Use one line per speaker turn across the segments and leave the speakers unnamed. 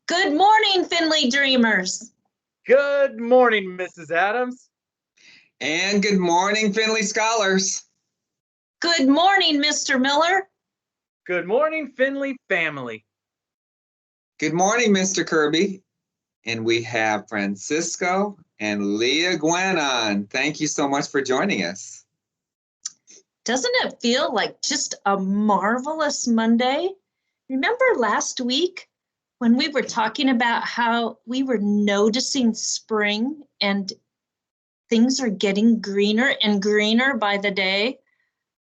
Good morning, Finley Dreamers.
Good morning, Mrs. Adams.
And good morning, Finley Scholars.
Good morning, Mr. Miller.
Good morning, Finley family.
Good morning, Mr. Kirby. And we have Francisco and Leah Gwen on. Thank you so much for joining us.
Doesn't it feel like just a marvelous Monday? Remember last week when we were talking about how we were noticing spring and things are getting greener and greener by the day?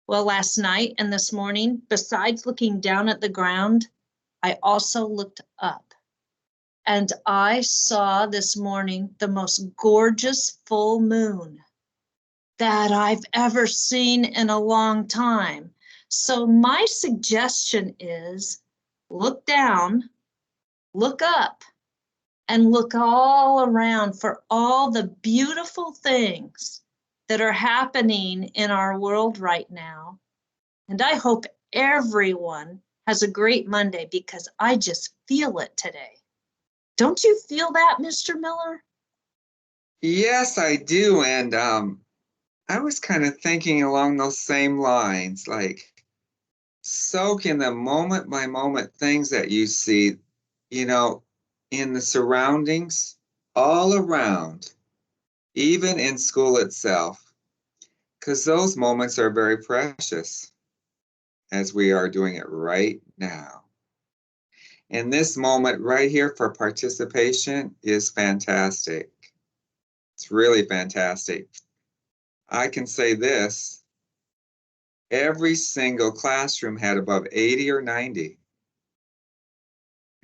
Well, last night and this morning, besides looking down at the ground, I also looked up. And I saw this morning the most gorgeous full moon that I've ever seen in a long time. So my suggestion is look down, look up, and look all around for all the beautiful things that are happening in our world right now. And I hope everyone has a great Monday because I just feel it today. Don't you feel that, Mr. Miller?
Yes, I do. And I was kind of thinking along those same lines, like soak in the moment by moment things that you see, in the surroundings all around, even in school itself, because those moments are very precious as we are doing it right now. And this moment right here for participation is fantastic. It's really fantastic. I can say this, every single classroom had above 80 or 90.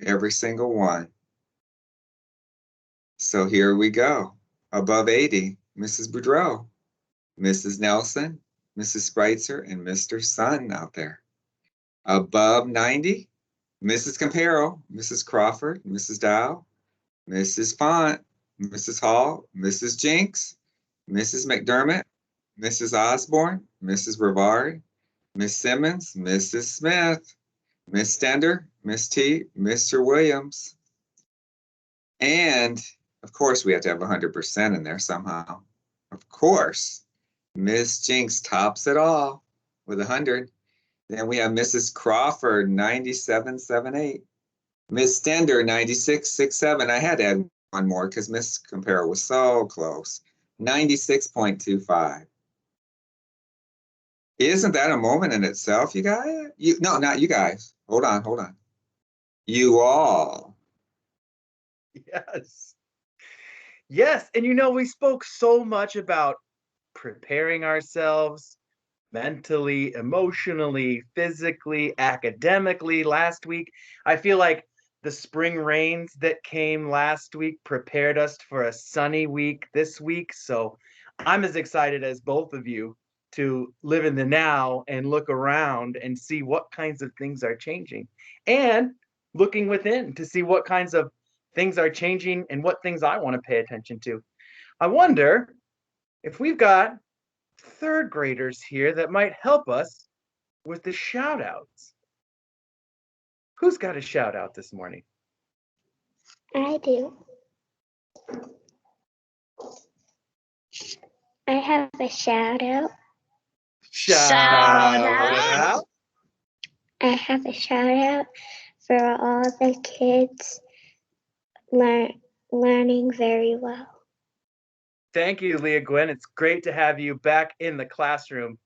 Every single one. So here we go. Above 80, Mrs. Boudreau, Mrs. Nelson, Mrs. Spreitzer, and Mr. Sun out there. Above 90, Mrs. Campero, Mrs. Crawford, Mrs. Dow, Mrs. Font, Mrs. Hall, Mrs. Jinks, Mrs. McDermott, Mrs. Osborne, Mrs. Rivard, Miss Simmons, Mrs. Smith, Miss Stender, Miss T, Mr. Williams. And of course, we have to have 100% in there somehow. Of course, Miss Jinks tops it all with 100. Then we have Mrs. Crawford, 97.78. Miss Stender, 96.67. I had to add one more because Miss Comparo was so close. 96.25. Isn't that a moment in itself, you guys? No, not you guys. Hold on. You all.
Yes. Yes. And we spoke so much about preparing ourselves mentally, emotionally, physically, academically last week. I feel like the spring rains that came last week prepared us for a sunny week this week. So I'm as excited as both of you to live in the now and look around and see what kinds of things are changing, and looking within to see what kinds of things are changing and what things I want to pay attention to. I wonder if we've got third graders here that might help us with the shout outs. Who's got a shout out this morning?
I do. I have a shout out.
Shout out.
I have a shout out for all the kids learning very well.
Thank you, Leah Gwen. It's great to have you back in the classroom.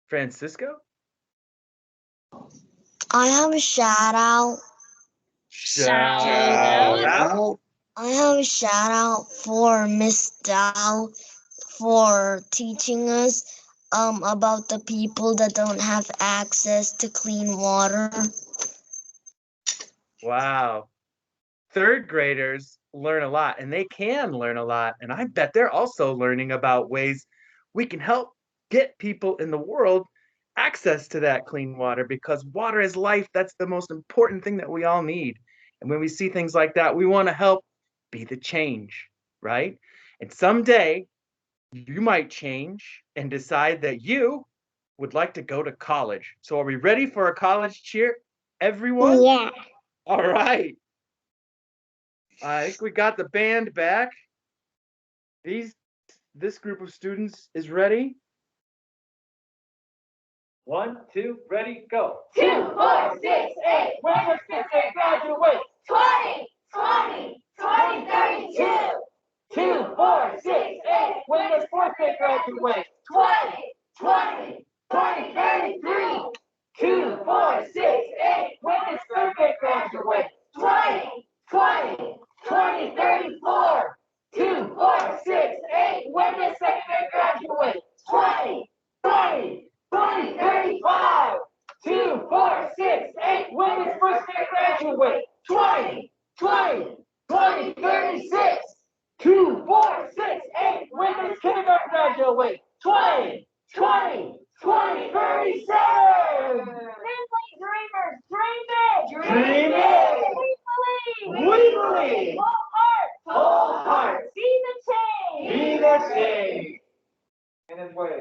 Francisco?
I have a shout out.
Shout out.
I have a shout out for Miss Dow for teaching us about the people that don't have access to clean water.
Wow. Third graders learn a lot, and they can learn a lot. And I bet they're also learning about ways we can help get people in the world access to that clean water, because water is life. That's the most important thing that we all need. And when we see things like that, we want to help be the change, right? And someday you might change and decide that you would like to go to college. So are we ready for a college cheer, everyone?
Yeah.
All right. I think we got the band back. This group of students is ready. 1, 2, ready, go.
2, 4, 6, 8. When does 5th grade graduate? 20, 20, 20, 32. 2, 4, 6, 8. When does 4th grade graduate? 20, 20, 20, 33. 2, 4, 6, 8. When does 3rd grade graduate? 20, 20, 20, 34. 2, 4, 6, 8. When does 2nd grade graduate? 20, 20, 20, 35. 2, 4, 6, 8. When does 1st grade graduate? 20, 20, 20, 36. 2, 4, 6, 8. When does kindergarten graduate? 20, 20, 20, 37. Family dreamers, dream big. Dream big. We believe. We believe. Whole heart. Whole heart. Be the change. Be the change. In his way.